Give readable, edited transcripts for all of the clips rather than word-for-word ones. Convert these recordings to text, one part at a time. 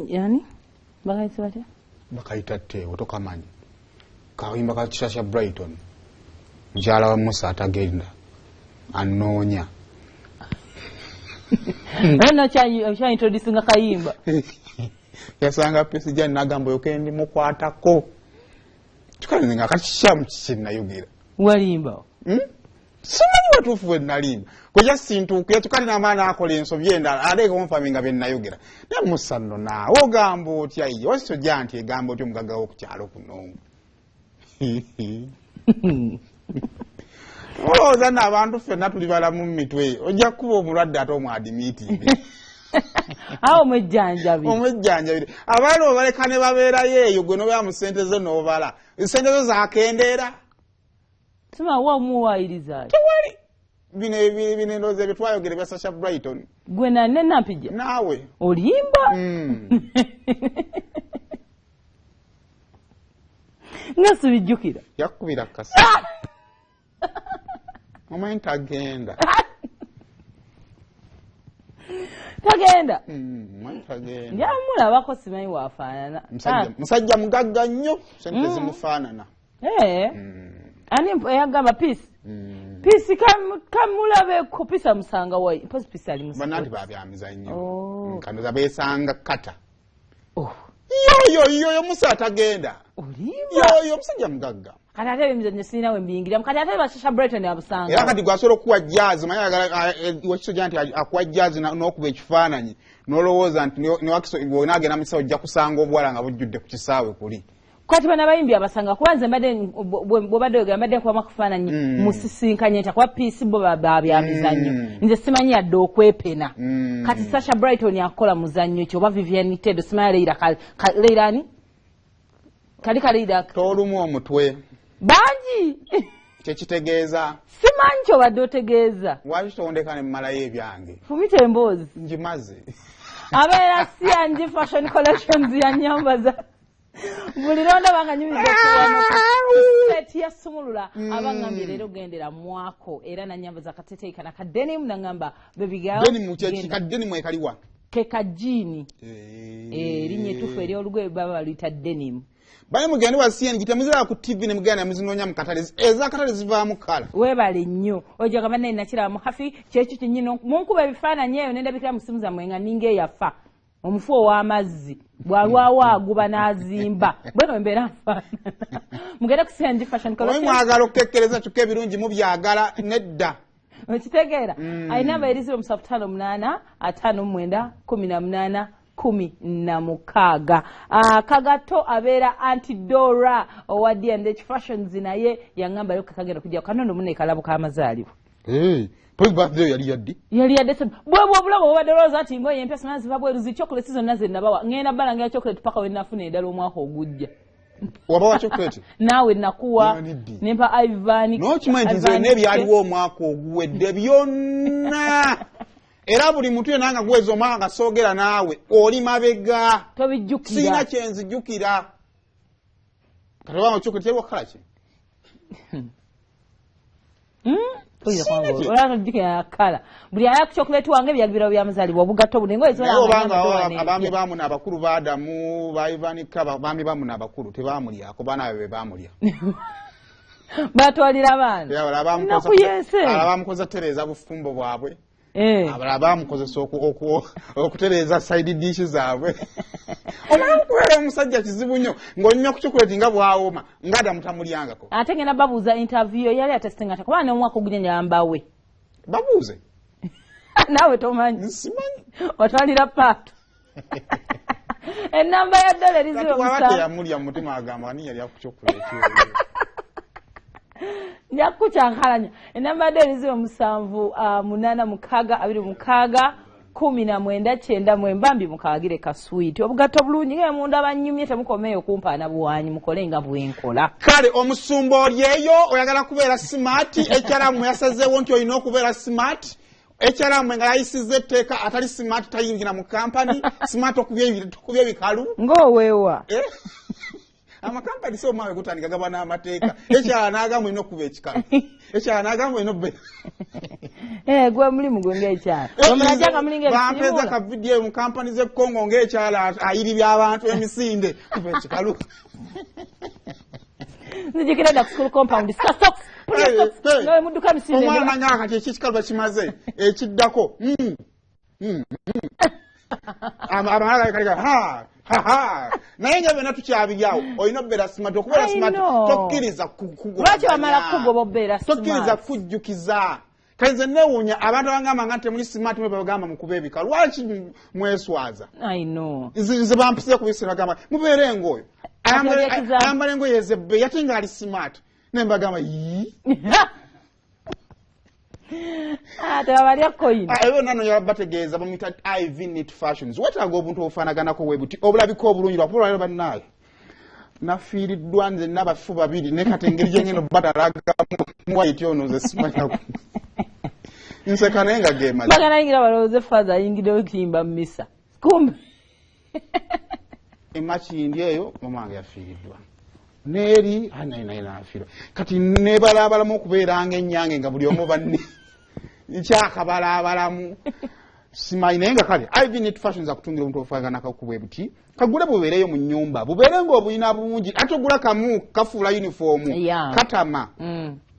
Yani bakaita batya bakaita Teo tokamanyi kawimba ka Kisasha Brighton njala wa Musa atagenda anonya ana cha introduce nga kayimba yasanga pesija nagambo yokendi mukwatako tukali nga kashamu kina yugira walimba simanyi watufu we nalimba koja sintuuke tukali na maana akola ensobye endala ate konfaminga bye nayogera ne Musa nno naawe ogamba otya ye wasiso janti egamba otyo omugaga w'okukyalo kuno olowooza n'abantu ffenna tuli balamu mu mitwe ojja kuba omulwadde ate omwadimiitinge awo omwejjanjabire abaana obaleka ne babeerayo eyo gwe nobeera mu ssente zo n'obala ssente zo zakendeera sima wa muwayiriza tewali bino ndowooza bye twayogera bya Sasha Brighton gwe nanne nampija naawe olimba nga subijjukira yakubira kasa omanyi tagenda njamulabako simanyi wafaanana musajja mugagga nnyo sente zimufaanana ani eyagamba piisi piisi kamulabeko piisi amusanga wayi mpozi piisi ali musanga bananti babyamiza nnyo kandoza beesanga kata yoyo Musa atagenda yoyo musajja mugagga kati ate emizannyo sirina we mbiyingiramu kati ate Sasha Brighton abusanga era kati gwasobola okuwa jazz manyi wakisoja nti akuwa jazz n'okuba ekifaananyi n'olowooza nti newaagenda mu kisaawe ojja kusanga obuwala nga bujjudde ku kisaawe kuli kati bana bayimbi abasanga kuba nze bwobadde oyogera mbadde nkubamu akufaananyi musisinkanye nti akuba piisi bo babyamizannyo nze simanyi yadde okwepena kati Sasha Brighton akola muzannyo ki oba Vivian Tedo simanyi Leira ani kali tolumu omutwe bangi kyekitegeeza simanyi kyobadde otegeeza lwaki tondeka ne mmalayo ebyange fumita emboozi njimaze abeera si yanji fashion collections yanyambaza buli ronda banga nyumiza okuwano set ya sumulula abangambye leero gendera mwako era nanyambaza kateteyi kana kadenim nangamba baby girl denim kyeki kadenim ekaliwa ke kajini linye tufu eri olugwe baba baluyita denim baye mugende wasieni gitamuzira ku TV ne mugenda muzinonya mu katale eza katale zivaamu kala webale nnyo oja kama ne nakira mu hafi kyekyo kinyino munkuba ebifaananyi eyo nenda bikira musimu za mwenga ninge yafa omufuo w'amazzi bwalwawo aguba n'azimba bweno mbeera nfaana mugende kusenji fashion collection mwagala okukekkereza kyokka ebirungi mu byagala nedda okitegeera alina abayiriza 7591818 kagato abeera antidora owaddi and fashions naye yangamba yoka kagenda kujja kanono munne kalabo k'amazaalibwa birthday yali yadde bwebwo obulago obadde looza ati ngoye empya sina ziva bweruzi chocolate zonna ze nabawa ngenda bala ngira chocolate paka we nafuna endala omwaka ogujja wabawa chocolate nawe nakuwa nempa Ivan n'okimanyi nze n'ebyaliwo omwaka oguwedde byonna era buli muntu yenna nga gwezi omwaka gasoogera naawe oli mabega tobijjukira sina kyenzijjukira kati obanga chocolate yaliwo kala ki kala buli aya chocolate wange byalibira byamazalibwa obugato bunengo abaami bamu n'abakulu baadamu bayivanika baami bamu n'abakulu tebamulyako baana be bamulya batwalira abaana abamukoza tereza bufumbo bwabwe abalala bamukozesa okutereeza side dish zaabwe omwana omusajja kizibu nnyo ng'onyuma ku chocolate nga bwawoma ng'ada mutamulyangako ate ngenda babuuza interview yali atesitinga takuba n'omwaka ogunyanyambawe babuuze naawe tomanyi simanyi otwalira paato enamba ya dola eriziwe musanvu yamulya mu mutima agamba ani yali aku chocolate nyakucyankalanya enamba ya dola eriziwe 7862619 mukagire ka sweet obugato bulungi nga munda banyumye temukomeyo kumpaana buwanyi mukole nga bwenkola kale omusumba olyeyo oyagala kubeera smart ekyalamu yasazeewo nti olina okubeera smart ekyalamu nga yayisiza etteeka atali smart tayingira mu kampani smart okubya ebikalu ng'oweewa amakampani so mawe kutandika gabana amateeka ekyala n'agamu ino kuba ekikalu ekyala n'agamu ino be gwe mulimu gwe ng'ekyala omulajanga mulinga bampeza ka vidiyo mu kampani z'e Congo ng'ekyala ayiribya abantu emisinde kuba ekikalu nzijukira dda ku school compound stop ngawe mudduka misinde omwana ng'aka kyekikalu bakimaze ekiddako amala kalika naye nga byonna tukyabiryawo olina obbeera smart okubeera smart tokkiriza lwaki wamala kugoba obbeera tokkiriza kujjukiza kaize newuunya abantu abangamba nga temuli smart mwe bagamba mukuba ebika lwaki mweswaza nze bampise ku bisi bagamba mubeere ng'oyo ayambala engoye ezebbe yate nga ali smart naye mbagamba tebabalya coin ebyo nano yabategeeza bamuyita IV knit fashions wetaaga obuntu obufaanaganako bwe buti obulabika obulungi lwapulwaliro bannaayo nafiiriddwa nze n'abafu babiri ne kati engeri gyengendo batalagamu muwayiti ono nze simanyaku nseka naye nga gemaze bagana yingira balowooze faaza ayingirewo kiyimba mu misa kumbe emakindi eyo mama wange yafiiriddwa neeri naye nafiirwa kati nebalabalamu okubeeranga ennyange nga buli omu banne nkyakabalabalamu simanyi naye nga kale IV knit fashions akutungira obuntu obufaananako kubwe buti kagule bubeereyo mu nnyumba bubeere ng'obulina bungi ate ogula kamu kafuula yunifoomu katama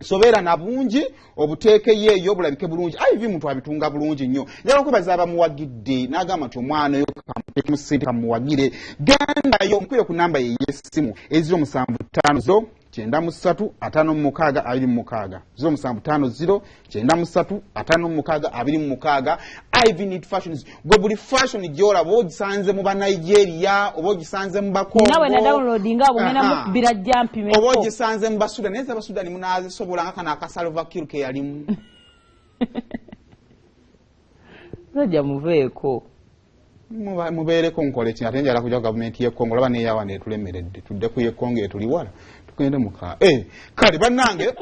sobeera na bungi obuteekeyo eyo bulabike bulungi IV muntu abitunga bulungi nnyo njala okwebaza abamuwagidde n'agamba nti omwana oyo kamuteeke mu ssente kamuwagire gendayo omukwire ku namba ye y'essimu 075 93 56 26 075 93 56 26 IV knit fashions gwe buli fashion gyolaba ogisanze mu Banigeria oba ogisanze mu Bakongo nawe na downloadinga abungena mu kubira jampi meko oba ogisanze mu Basuda neza Abasudani munaze sobola nga kana akasalva kiru ke yalimu najja muveeko mubeereko nkole ki ate njala kujja gavumenti y'e Congo laba neyawa netulemeredde tudde ku y'e Congo etuli wala tukende muka kale bannange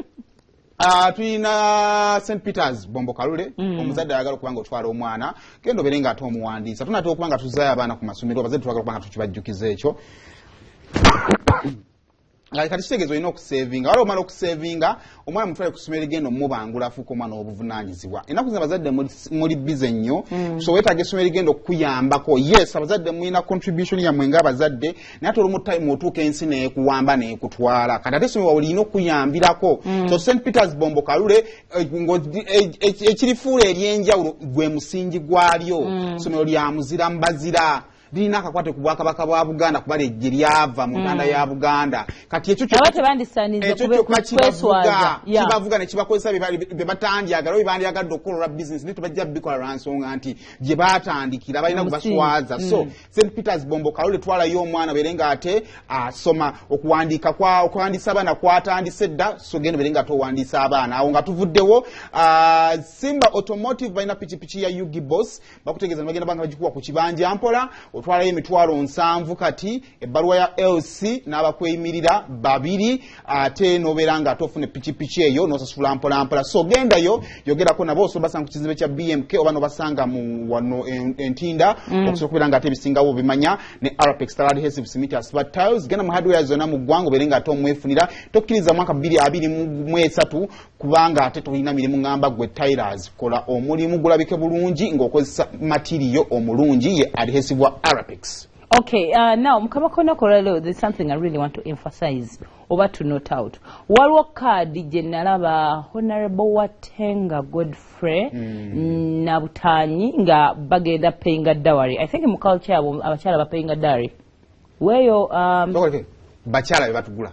tuyina St Peters Bombo Kalule omuzadde ayagala okubanga otwala omwana genda obeere nga ate omuwandiisa tunate okubanga tuzaayo abaana ku masomero abazadde twagala okubanga tukibajjukiza ekyo kati kitegeeza olina okusevinga wala omala okusevinga omwana mutwale ku ssomero egenda omubangula afuuka omwana obuvunaanyizibwa ennaku zino abazadde muli bize nnyo so weetaaga essomero egenda okukuyambako yes abazadde mulina contribution yammwe ng'abazadde naye ate olumu time otuuka ensi neekuwamba neekutwala kati ate essomero olina okuyambirako so St Peters Bombo Kalule ekirifuula ery'enjawulo gwe musingi gwalyo essomero lya muzira mbazira lirina akakwate ku Bwakabaka bwa Buganda kuba ejje lyava mu ntanda ya Buganda kati ekyo kibavuga ne kibakozesa be batandyagalao be bandyagadde okukola business ne tubajja bikola lwa nsonga nti gye baatandikira balina kubaswaza so St Peters Bombo Kalule twalayo omwana berenga ate asoma okuwandiisa abaana kwatandise dda so genda berenga ate owandiisa abaana awo nga tuvuddewo Simba Automotive balina pikipiki ya Yugi Boss bakutegeeza ne bagenda banga bagikuwa ku kibanja mpola otwalayo emitwalo 7 kati ebbaluwa ya LC n'abakweyimirira 2 ate nobeera nga atofune pikipiki eyo nosasula mpolampola so gendayo yogerako nabo osobola basanga ku kizimbe kya BMK oba nobasanga mu wano entinda okusobola okubeera nga ate ebisingawo bimanya ne Arapex Adhesive Cement Asphalt Tiles genda mu hardware zonna mu ggwanga obeere nga ate omwefunira tokkiriza mwaka 2023 kubanga ate tolina mirimu ngamba gwe Tiles kola omulimu gulabike bulungi ng'okozesa material omulungi ye adhesive wa Arapex. Okay, now Mukabakona Koralo, there's something I really want to emphasize over to note out. Waliwo card gye nalaba Honorable Watenga Godfrey Nabutanyi nga bagenda payinga dowry. I think mu culture abo abakyala bapayinga dowry. Weyo bakyala bebatugula.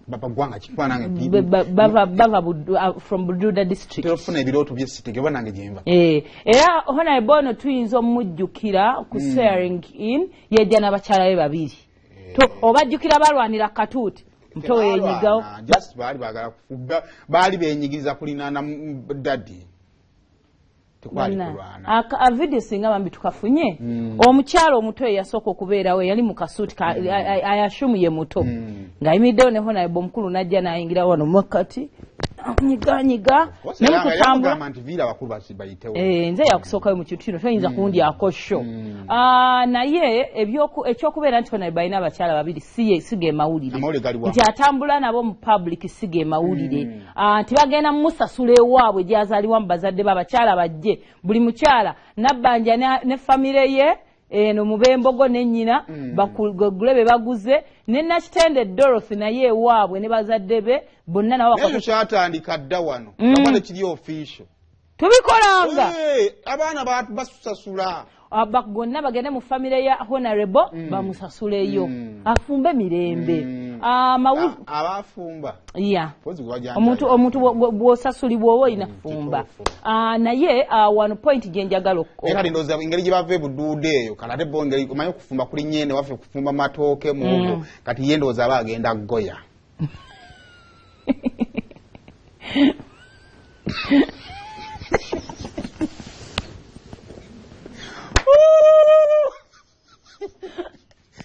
Baba gwanga kipana nange bava from Bududa district. Telefone ebiroto byesitege banange jemba. Era Honorable ono tuyinza omujjukira ku swearing in yejja n'abakyala be babiri. To obajjukira balwanira katuuti. Mtowe yenyigawo. Just bali bagala kufuga bali benyigiriza kulinana daddy. A video singa bambi tukafunye omukyalo omuto yasooka okubeerawo yali mu kasuuti ayashumu ye muto ng'ayimiriddewo ne Honorable mukulu n'ajja n'ayingira wano mu makkati nyiga ne mukutambula nze yakusookayo mu kintu kino toyinza kuwundyako sho naye ekyokubeera nti fana balina abakyala babiri sige mawulire nti atambula nabo mu public sige mawulire nti bagenda mumusasula ewaabwe gyazaalibwa mu bazadde b'abakyala bajje buli mukyala nabbanja ne famire ye eno mubembogo n'ennyina bakugule be baguze ne nakitende Dorothy naye ewaabwe ne bazadde be bonna nabo kyatandika dda wano abana kiri official tubikolanga abaana basasula bonna bagende mu famire ya honorable bamusasuleyo afumbe mirembe abafumba omuntu bw'osasulibwa oba olina fumba naye one point gye njagala kati ndowooza engeri gye bava ebuduude eyo kati ate bo engeri omanyi okufumba kuli nnyene waffe okufumba matooke mugo kati ye ndowooza aba agenda goya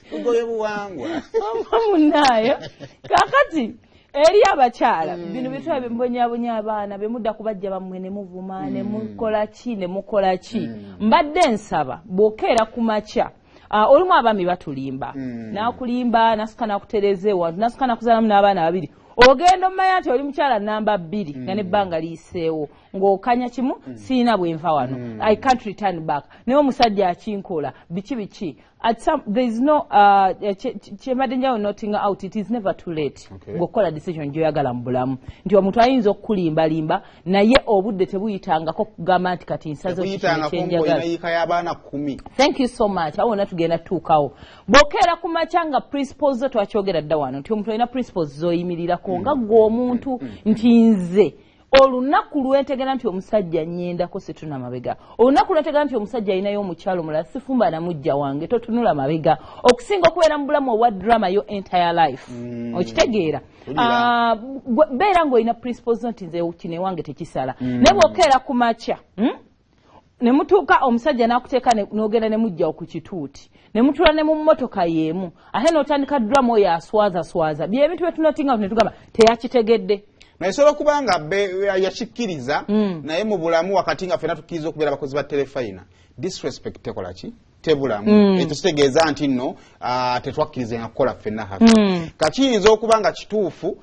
tugoye buwangwa munayo kakati eri abakyala bino bitwa bembonyabonya abaana bemudda kubajja bamwe ne muvuma ne mukola ki mbadde nsaba bw'okeera ku makya olumu abaami batulimba nakulimba nasuka nakutereze wantu nasuka nakuzaalamu n'abaana babiri ogenda omanya nti oli mukyala namba 2 nga nebbanga liyiseewo ng'okanya kimu siina bwenva wano I can't return back naye omusajja akinkola biki there is no kyembadde njawo noting out it is never too late ng'okola decision gy'oyagala mu bulamu nti omuntu ayinza okukulimbalimba naye obudde tebuyitangako kugamba nti kati nsazo kyenjagala thank you so much awo wonna tugenda tutuukawo bw'okeera ku makya nga principles zo twakyogera dda wano nti omuntu alina principles zoyimirirako nga gwe omuntu nti nze olunaku lwentegera nti omusajja nnyendako situna mabega olunaku lwentegera nti omusajja alinayo omukyalo mulala sifumba na mujja wange totunula mabega okusinga okubeera mu bulamu obwa drama yo entire life okitegeera beera ng'olina principles nti nze kino wange tekisala naye bw'okeera ku makya ne mutuuka omusajja n'akuteeka n'ogenda ne mujjawo ku kituuti ne mutula ne mu mmotoka y'emu ate n'otandika drama oyo aswaza byebintu byetunotinga ne tugamba teyakitegedde naye sobola kubanga yakikkiriza naye mu bulamu wakati nga ffenna tukkiriza okubeera abakozi ba telefayina disrespect tekola ki tebulamu ekyo kitegeeza nti nno tetwakkirizanga kukola ffenna hafe kakiyinza okuba nga kituufu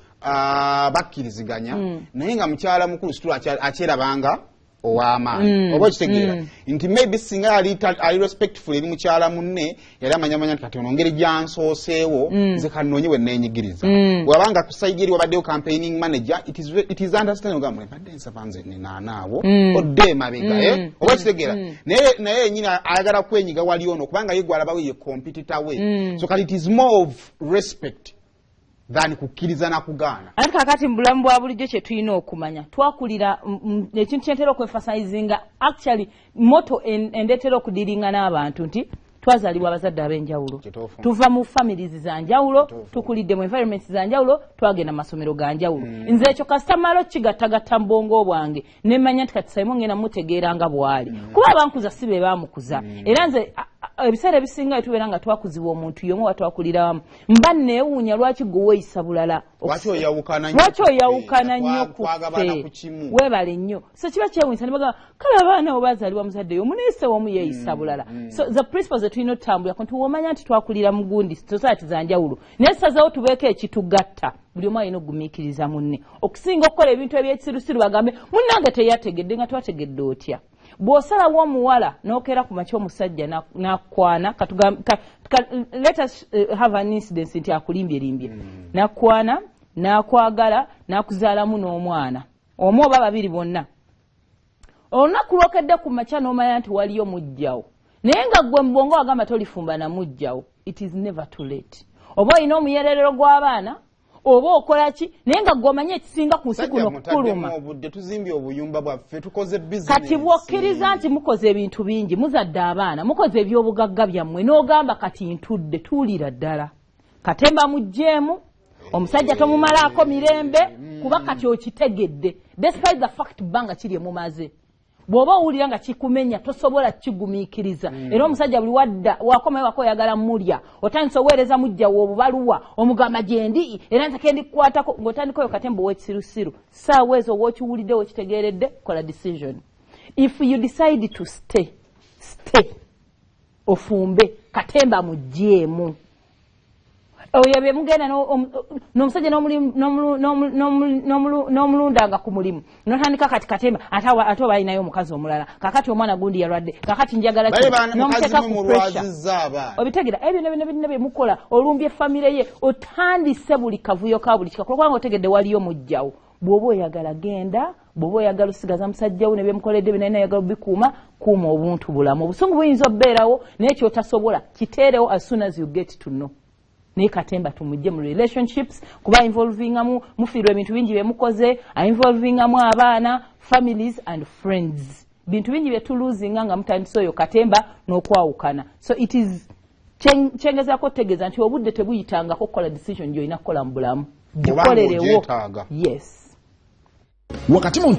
bakkiriziganya naye nga mukyala mukulu situlu akyerabanga ow'amaanyi oba okitegeera nti maybe singa ali respectful eri mukyala munne yali amanyamanya nti kati ono ngeri gyansooseewo nze kannoonye we neenyigiriza wabanga ku sayidi eri wabaddeyo campaigning manager it is understanding ogamba mbadde nsaba nze nenaanaawo odde emabega oba okitegeera naye yenyini ayagala kwenyiga wali ono kubanga ye gwe alabawo ye competitor we so kati it is more of respect than kukkiriza na kugaana ate kakati mu bulamu bwa bulijjo kye tulina okumanya twakulira ekintu kyentera okwefasayizinga actually moto endetera okudiringa n'abantu nti twazaalibwa abazadde ab'enjawulo tuva mu families za njawulo tukulidde mu environments za njawulo twagenda mu masomero ga njawulo nze ekyo kasitamalo kigattagatta mu bwongo bwange nemmanya nti kati Simon ngenda mutegeera nga bw'ali kuba abankuza si be baamukuza era nze ebiseera ebisinga tubeera nga twakuzibwa omuntu y'omu watwakulira wamu mba neewuunya lwaki gwe weeyisa bulala lwaki oyawukana nnyo ku ffe weebale nnyo so kiba kyewuunyisa ne bagamba kale abaana bo baazaalibwa muzadde y'omu neese omu yeeyisa bulala so the principleszetulina otutambulako nti womanya nti twakulira mu gundi society za njawulo naye sazawo tubeeko ekitugatta buli omu alina okugumiikiriza munne okusinga okukola ebintu ebyekisirusiru bagambe munnange teyategedde nga twategedde otya bw'osalawo omuwala n'okeera ku makya omusajja nakwana let us have an incident nti akulimbye nakwana nakwagala nakuzaalamu n'omwana omu oba babiri bonna olunaku lwokedde ku makya n'omanya nti waliyo mujjawo naye nga gwe mu bwongo wagamba tolifumba na mujjawo it is never too late oba olina omuyererero gw'abaana oba okola ki naye nga gw'omanye ekisinga ku nsi kuno kukuluma kati bw'okkiriza nti mukoze ebintu bingi muzadde abaana mukoze ebyobugagga byammwe n'ogamba kati ntudde tuwulira ddala katemba mugjeemu omusajja tomumalaako mirembe kuba kati okitegedde despite the fact bbanga kiri emumaze bw'oba owulira nga kikumenya tosobola kigumiikiriza era omusajja buli wadda wakomayo wako oyagala mulya otandisa oweereza mujjawo obubaluwa omugamba gyendi era nze kendikukwatako ng'otandikayo katemba ow'ekisirusiru saawa ezo w'okiwulidde w'okitegeeredde kola decision. If you decide to stay ofumbe katemba mugjeemu oyo bye mugenda n'omusajja n'omulundanga ku mulimu n'otandika kati katemba ate oba alinayo omukazi omulala kakati omwana gundi yalwadde kakati njagala n'omuteeka ku pressure obitegera ebyo bye mukola olumbye famire ye otandise buli kavuyo ka buli kikakola kubanga otegedde waliyo mujjawo bw'oba oyagala genda bw'oba oyagala osigaza musajjawo ne byemukoledde bye nalina oyagala obikuuma kuuma obuntu bulamu obusungu buyinza obbeerawo naye kyotasobola kiteerewo as soon as you get to know. Naye katemba tumujje mu relationships kuba involvingamu mufiirwa ebintu bingi bye mukoze involvingamu abaana families and friends bintu bingi bye tuluzinga nga mutandise oyo katemba n'okwawukana. So it is kyengezaako otegeeza nti obudde tebuyitangako kukola decision gy'olina kukola mu bulamu gikolerewo. Yes. Wakati